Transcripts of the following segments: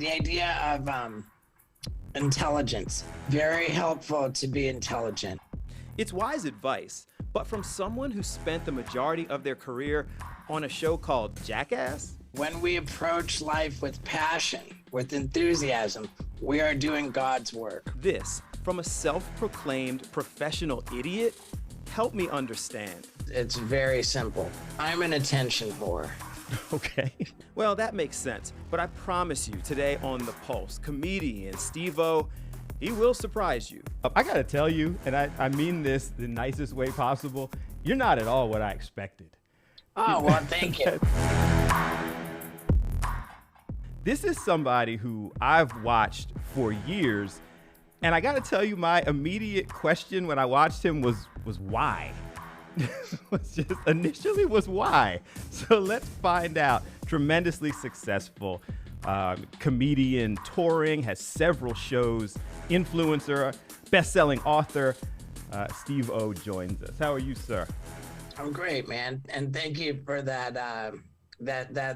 The idea of intelligence. Very helpful to be intelligent. It's wise advice, but from someone who spent the majority of their career on a show called Jackass? When we approach life with passion, with enthusiasm, we are doing God's work. This, from a self-proclaimed professional idiot? Help me understand. It's very simple. I'm an attention whore. Okay. Well, that makes sense. But I promise you, today on The Pulse, comedian SteveO, he will surprise you. I gotta tell you, and I mean this the nicest way possible, you're not at all what I expected. Oh, well, thank you. This is somebody who I've watched for years, and I gotta tell you, my immediate question when I watched him was why? Initially was why. So let's find out. Tremendously successful comedian, touring, has several shows, influencer, best-selling author. SteveO joins us. How are you, sir? I'm great, man, and thank you for that.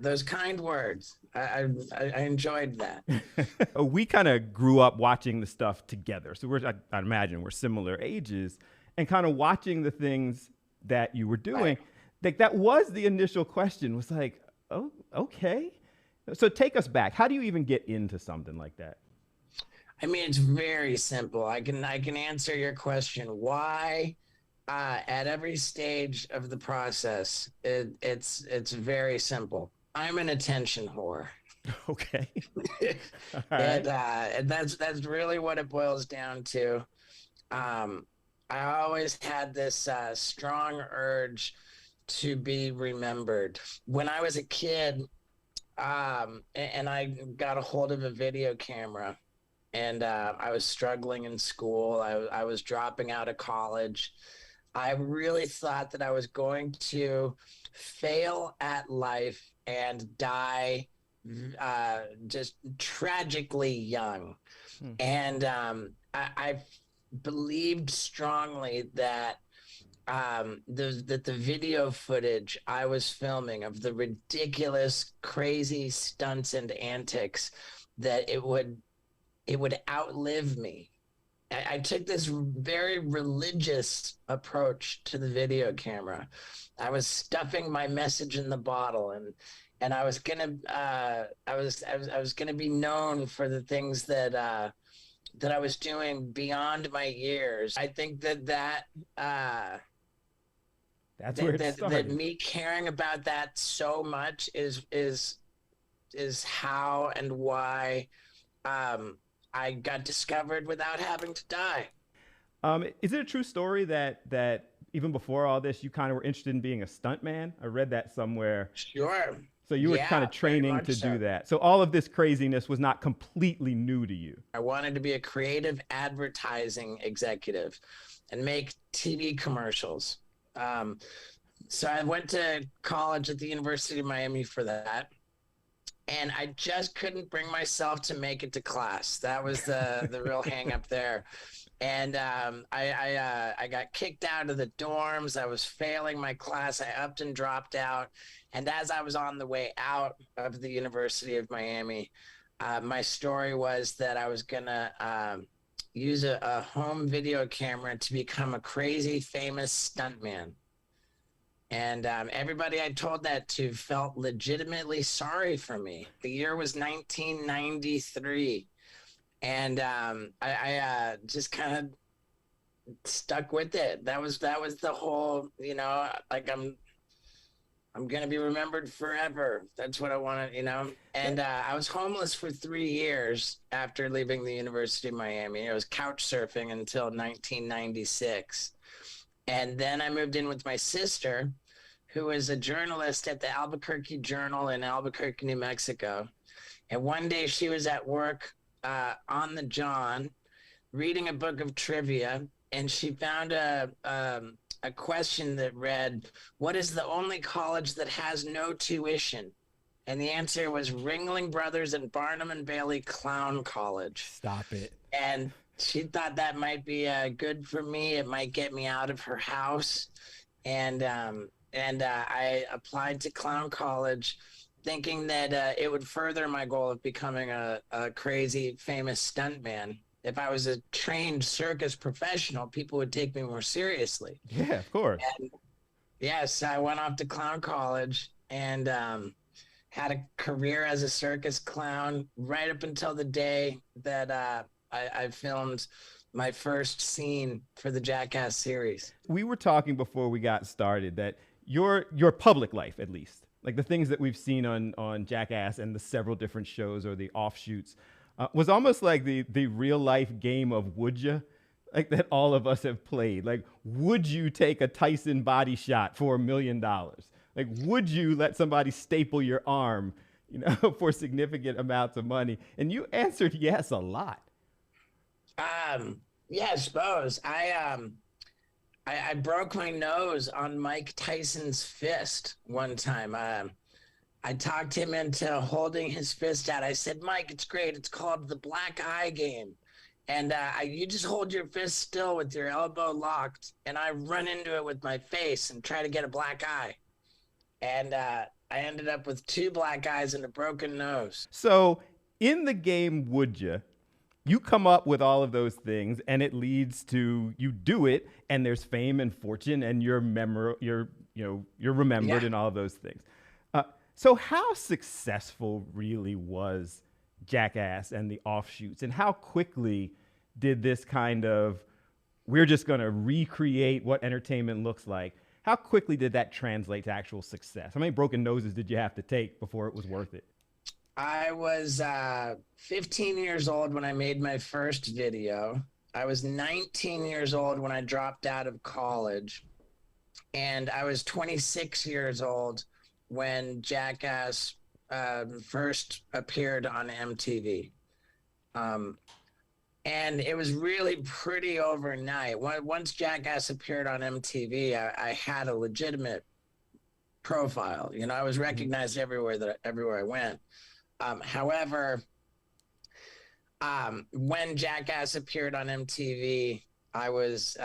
Those kind words. I enjoyed that. We kind of grew up watching the stuff together, so I imagine we're similar ages, and kind of watching the things that you were doing. Right. Like that was the initial question. Was like, oh, okay. So take us back. How do you even get into something like that? I mean, it's very simple. I can answer your question. Why? At every stage of the process, it's very simple. I'm an attention whore. Okay. All And, right. and that's really what it boils down to. I always had this strong urge to be remembered. When I was a kid, and I got a hold of a video camera, and I was struggling in school. I was dropping out of college. I really thought that I was going to fail at life and die just tragically young. And I believed strongly that the video footage I was filming of the ridiculous, crazy stunts and antics, that it would outlive me. I took this very religious approach to the video camera. I was stuffing my message in the bottle, and I was gonna I was gonna be known for the things that I was doing beyond my years. I think that That's where it started. that me caring about that so much is how and why I got discovered without having to die. Is it a true story that even before all this, you kind of were interested in being a stuntman? I read that somewhere. Sure. So you were Yeah, kind of very training much to so. do that. So all of this craziness was not completely new to you. I wanted to be a creative advertising executive and make TV commercials. So I went to college at the University of Miami for that. And I just couldn't bring myself to make it to class. That was the real hang up there. And I got kicked out of the dorms. I was failing my class. I upped and dropped out. And as I was on the way out of the University of Miami, my story was that I was going to use a home video camera to become a crazy famous stuntman. And everybody I told that to felt legitimately sorry for me. The year was 1993. And I just kind of stuck with it. That was the whole, like I'm going to be remembered forever. That's what I wanted, And I was homeless for 3 years after leaving the University of Miami. I was couch surfing until 1996. And then I moved in with my sister, who was a journalist at the Albuquerque Journal in Albuquerque, New Mexico. And one day she was at work on the John reading a book of trivia, and she found a question that read, "What is the only college that has no tuition?" And the answer was Ringling Brothers and Barnum and Bailey Clown College. Stop it. And she thought that might be good for me. It might get me out of her house. And I applied to Clown College, thinking that it would further my goal of becoming a crazy famous stuntman. If I was a trained circus professional, people would take me more seriously. Yeah, of course. And yes, I went off to clown college and had a career as a circus clown right up until the day that I filmed my first scene for the Jackass series. We were talking before we got started that your public life, at least, like the things that we've seen on Jackass and the several different shows or the offshoots, was almost like the real life game of would you, like that all of us have played. Like, would you take a Tyson body shot for $1 million? Like, would you let somebody staple your arm, for significant amounts of money? And you answered yes a lot. Yeah, I suppose. I broke my nose on Mike Tyson's fist one time. I talked him into holding his fist out. I said, Mike, it's great. It's called the black eye game. And you just hold your fist still with your elbow locked, and I run into it with my face and try to get a black eye. And I ended up with 2 black eyes and a broken nose. So in the game, would you come up with all of those things, and it leads to you do it, and there's fame and fortune, and you're remembered and all of those things. So how successful really was Jackass and the offshoots, and how quickly did this kind of, we're just going to recreate what entertainment looks like, how quickly did that translate to actual success? How many broken noses did you have to take before it was worth it? I was 15 years old when I made my first video. I was 19 years old when I dropped out of college. And I was 26 years old when Jackass first appeared on MTV. And it was really pretty overnight. Once Jackass appeared on MTV, I had a legitimate profile. I was recognized everywhere I went. However, when Jackass appeared on MTV, I was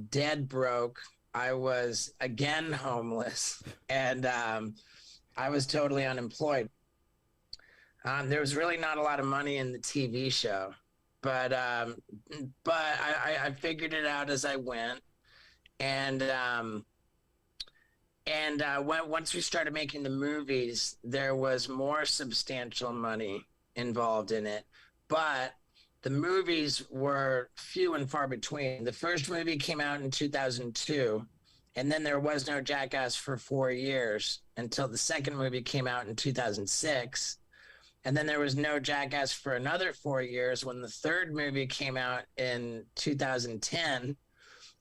dead broke. I was again homeless, and I was totally unemployed. There was really not a lot of money in the TV show, but I figured it out as I went, and once we started making the movies, there was more substantial money involved in it, but the movies were few and far between. The first movie came out in 2002, and then there was no Jackass for 4 years until the second movie came out in 2006. And then there was no Jackass for another 4 years when the third movie came out in 2010.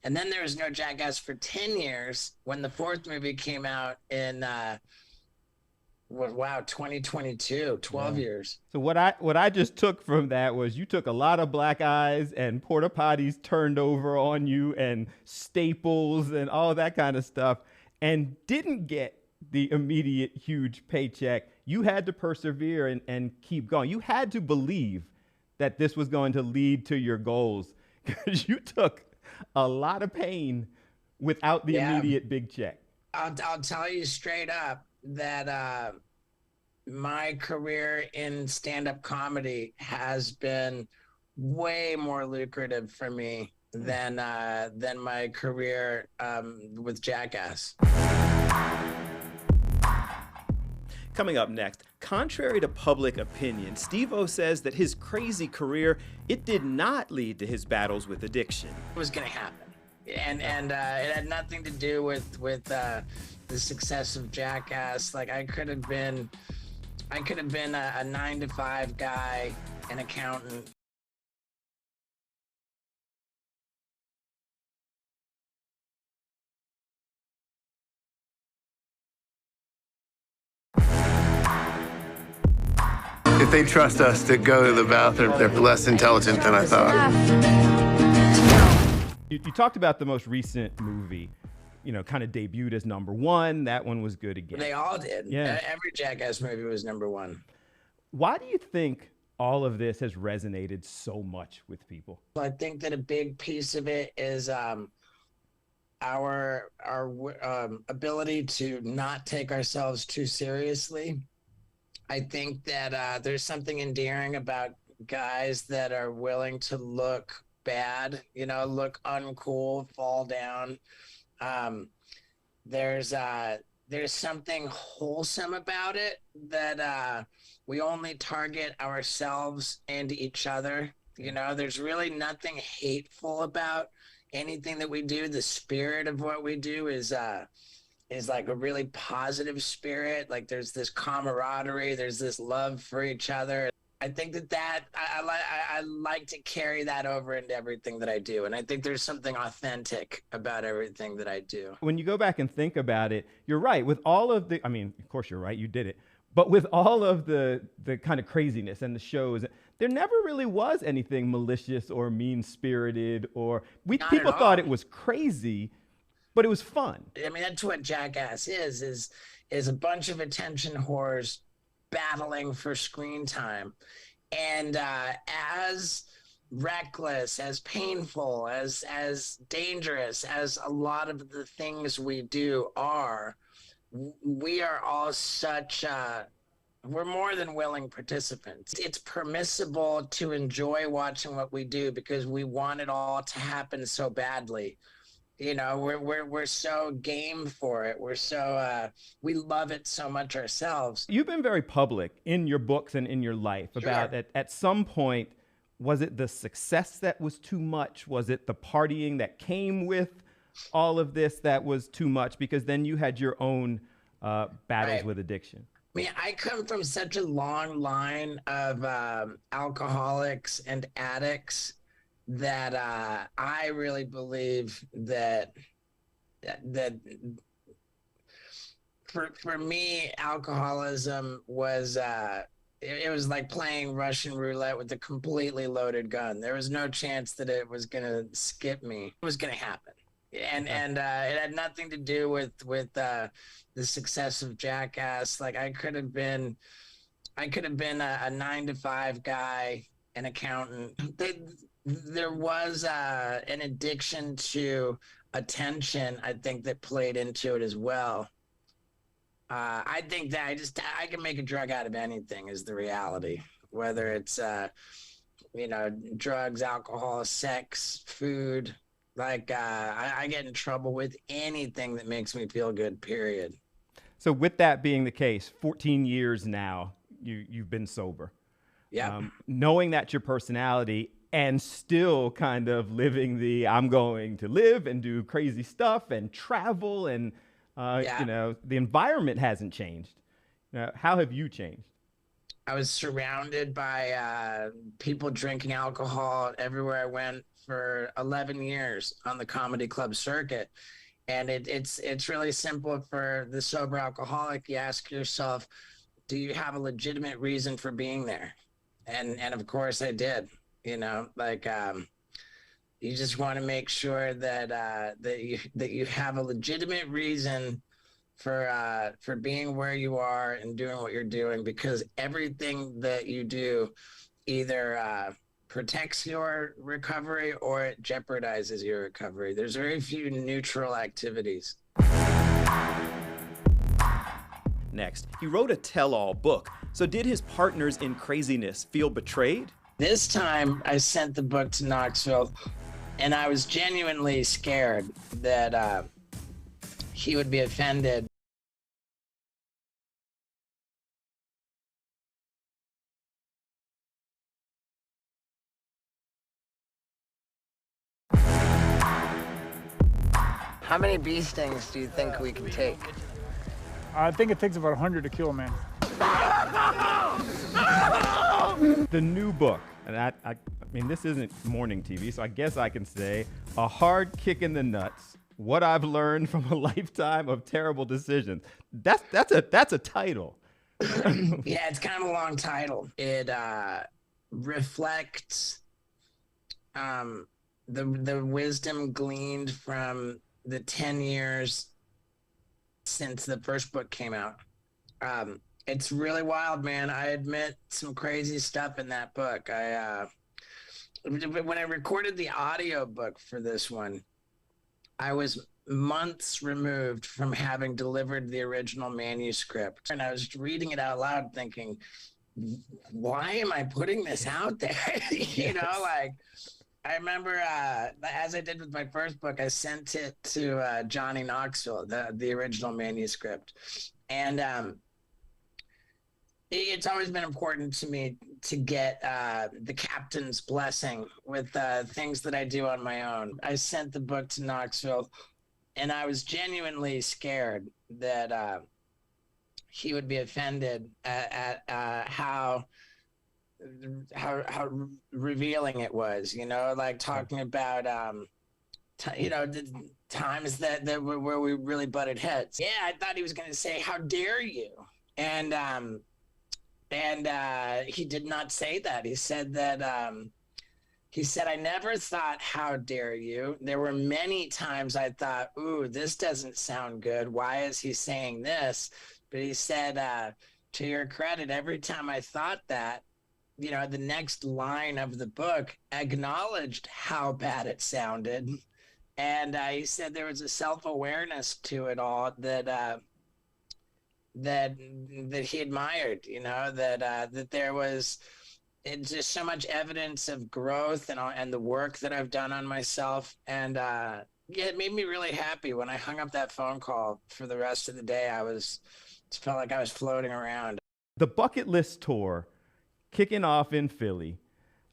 And then there was no Jackass for 10 years when the fourth movie came out in 2022, 12 years. So what I just took from that was you took a lot of black eyes and porta potties turned over on you and staples and all that kind of stuff, and didn't get the immediate huge paycheck. You had to persevere and keep going. You had to believe that this was going to lead to your goals, because you took a lot of pain without the immediate big check. I'll tell you straight up that my career in stand-up comedy has been way more lucrative for me than my career with Jackass. Coming up next, contrary to public opinion, SteveO says that his crazy career, it did not lead to his battles with addiction. It was going to happen. And it had nothing to do with the success of Jackass. Like, I could have been a 9-to-5 guy, an accountant. If they trust us to go to the bathroom, they're less intelligent than I thought. You talked about the most recent movie, kind of debuted as #1. That one was good again. They all did. Yeah. Every Jackass movie was #1. Why do you think all of this has resonated so much with people? I think that a big piece of it is our ability to not take ourselves too seriously. I think that there's something endearing about guys that are willing to look bad, look uncool, fall down. Um, there's something wholesome about it that we only target ourselves and each other. There's really nothing hateful about anything that we do. The spirit of what we do is like a really positive spirit. Like there's this camaraderie, there's this love for each other. I think that I like to carry that over into everything that I do. And I think there's something authentic about everything that I do. When you go back and think about it, you're right. With all of the, I mean, of course you're right, you did it. But with all of the kind of craziness and the shows, there never really was anything malicious or mean-spirited or people thought it was crazy, but it was fun. I mean, that's what Jackass is a bunch of attention whores battling for screen time. And as reckless, as painful, as dangerous as a lot of the things we do are, we are all such we're more than willing participants. It's permissible to enjoy watching what we do because we want it all to happen so badly. We're so game for it. We're so we love it so much ourselves. You've been very public in your books and in your life about that. At some point, was it the success that was too much? Was it the partying that came with all of this that was too much? Because then you had your own battles with addiction. I mean, I come from such a long line of alcoholics and addicts that I really believe that for me, alcoholism was it was like playing Russian roulette with a completely loaded gun. There was no chance that it was gonna skip me. It was gonna happen, and it had nothing to do with the success of Jackass. Like I could have been a 9-to-5 guy, an accountant. There was an addiction to attention, I think, that played into it as well. I think that I can make a drug out of anything is the reality, whether it's drugs, alcohol, sex, food. Like I get in trouble with anything that makes me feel good, period. So with that being the case, 14 years now, you've been sober. Yeah. Knowing that's your personality and still kind of living I'm going to live and do crazy stuff and travel and, the environment hasn't changed. How have you changed? I was surrounded by people drinking alcohol everywhere I went for 11 years on the comedy club circuit. And it's really simple for the sober alcoholic. You ask yourself, do you have a legitimate reason for being there? And of course I did. You just want to make sure that you have a legitimate reason for being where you are and doing what you're doing, because everything that you do either protects your recovery or it jeopardizes your recovery. There's very few neutral activities. Next, he wrote a tell-all book. So did his partners in craziness feel betrayed? This time I sent the book to Knoxville and I was genuinely scared that he would be offended. How many bee stings do you think we can take? I think it takes about 100 to kill a man. The new book, and I mean, this isn't morning TV, so I guess I can say A Hard Kick in the Nuts, What I've Learned from a Lifetime of Terrible Decisions. That's a title. Yeah, it's kind of a long title. It reflects the wisdom gleaned from the 10 years since the first book came out. It's really wild, man. I admit some crazy stuff in that book. When I recorded the audio book for this one, I was months removed from having delivered the original manuscript. And I was reading it out loud thinking, why am I putting this out there? You know, like I remember as I did with my first book, I sent it to Johnny Knoxville, the original manuscript. And it's always been important to me to get the captain's blessing with things that I do on my own. I sent the book to Knoxville, and I was genuinely scared that he would be offended at how revealing it was, you know, like talking about you know, the times that where we really butted heads. Yeah, I thought he was going to say, "How dare you?" And he did not say that. He said that he said, "I never thought, 'How dare you?' There were many times I thought, 'Ooh, this doesn't sound good. Why is he saying this?' But he said, to your credit, every time I thought that, you know, the next line of the book acknowledged how bad it sounded." And he said there was a self-awareness to it all that that he admired, you know, that there was just so much evidence of growth and the work that I've done on myself. And yeah, it made me really happy when I hung up that phone call. For the rest of the day, it felt like I was floating around. The Bucket List tour kicking off in Philly,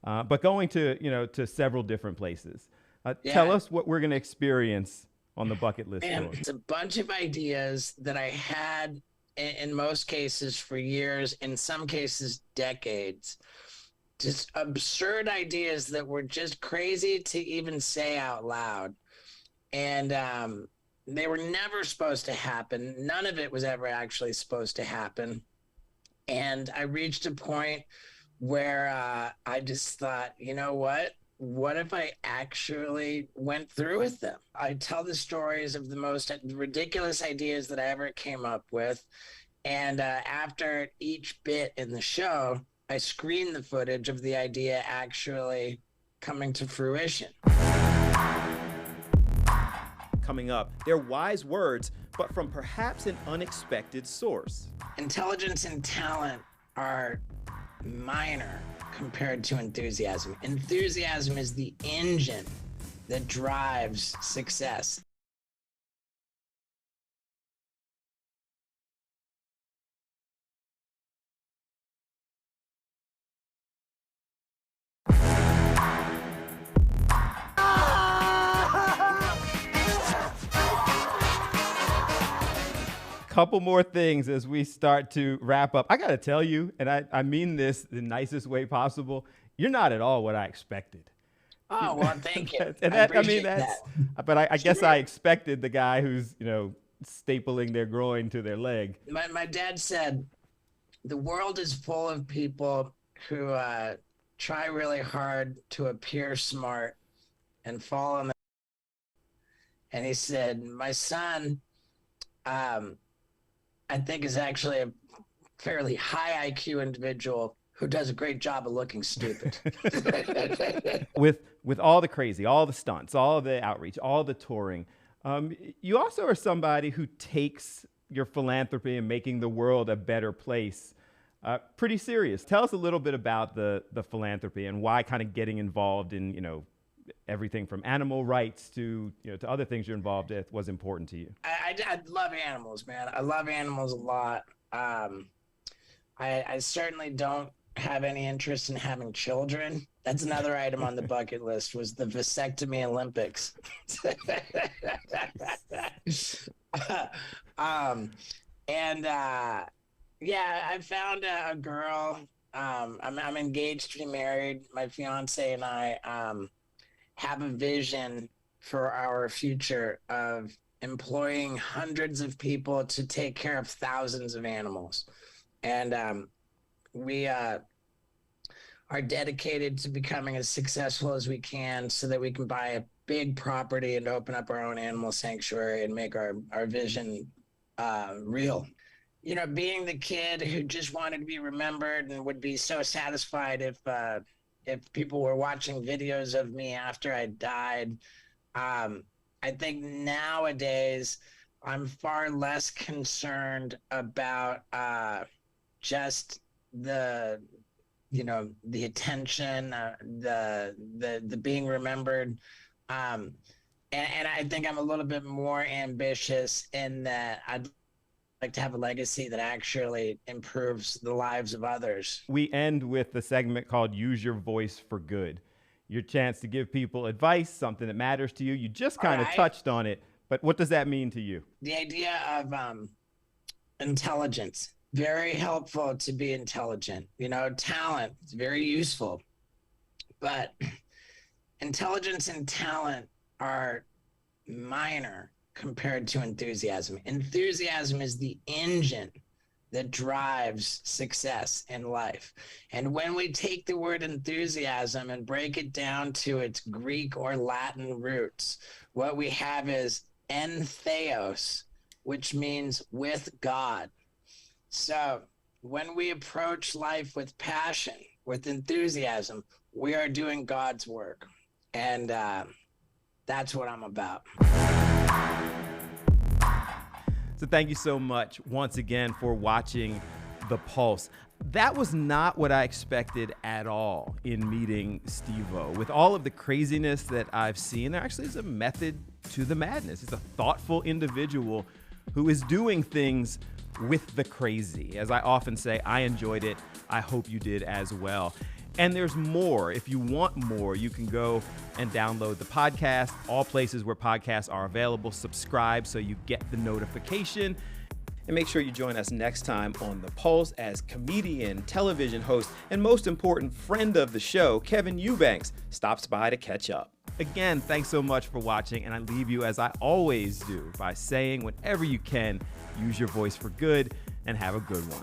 but going to, you know, to several different places. Yeah. Tell us what we're going to experience on the Bucket List tour. It's a bunch of ideas that I had in most cases for years, in some cases decades. Just absurd ideas that were just crazy to even say out loud. And they were never supposed to happen. None of it was ever actually supposed to happen. And I reached a point where I just thought, you know what? What if I actually went through with them? I tell the stories of the most ridiculous ideas that I ever came up with. And after each bit in the show, I screen the footage of the idea actually coming to fruition. Coming up, they're wise words, but from perhaps an unexpected source. Intelligence and talent are minor compared to enthusiasm. Enthusiasm is the engine that drives success. Couple more things as we start to wrap up. I got to tell you, and I mean this the nicest way possible, you're not at all what I expected. Oh, well, thank you. And but I guess I expected the guy who's, you know, stapling their groin to their leg. My dad said, the world is full of people who try really hard to appear smart and fall on the... And he said, my son, I think is actually a fairly high IQ individual who does a great job of looking stupid. With all the crazy, all the stunts, all the outreach, all the touring, you also are somebody who takes your philanthropy and making the world a better place pretty serious. Tell us a little bit about the philanthropy and why kind of getting involved in, you know, everything from animal rights to, you know, to other things you're involved with was important to you. I love animals, man. I love animals a lot. I certainly don't have any interest in having children. That's another item on the bucket list, was the vasectomy Olympics. Yeah, I found a girl. I'm engaged to be married. My fiance and I have a vision for our future of employing hundreds of people to take care of thousands of animals. And we are dedicated to becoming as successful as we can so that we can buy a big property and open up our own animal sanctuary and make our vision real. You know, being the kid who just wanted to be remembered and would be so satisfied if people were watching videos of me after I died, I think nowadays I'm far less concerned about just the the attention, the being remembered, and I think I'm a little bit more ambitious in that I'd like to have a legacy that actually improves the lives of others. We end with the segment called Use Your Voice for Good. Your chance to give people advice, something that matters to you. You just kind of touched on it, but what does that mean to you? The idea of intelligence, very helpful to be intelligent. Talent is very useful, but intelligence and talent are minor compared to enthusiasm. Enthusiasm is the engine that drives success in life. And when we take the word enthusiasm and break it down to its Greek or Latin roots, what we have is entheos, which means with God. So when we approach life with passion, with enthusiasm, we are doing God's work. And that's what I'm about. So thank you so much once again for watching The Pulse. That was not what I expected at all in meeting SteveO. With all of the craziness that I've seen, there actually is a method to the madness. He's a thoughtful individual who is doing things with the crazy. As I often say, I enjoyed it. I hope you did as well. And there's more. If you want more, you can go and download the podcast, all places where podcasts are available. Subscribe so you get the notification. And make sure you join us next time on The Pulse as comedian, television host, and most important, friend of the show, Kevin Eubanks, stops by to catch up. Again, thanks so much for watching, and I leave you as I always do by saying, whenever you can, use your voice for good and have a good one.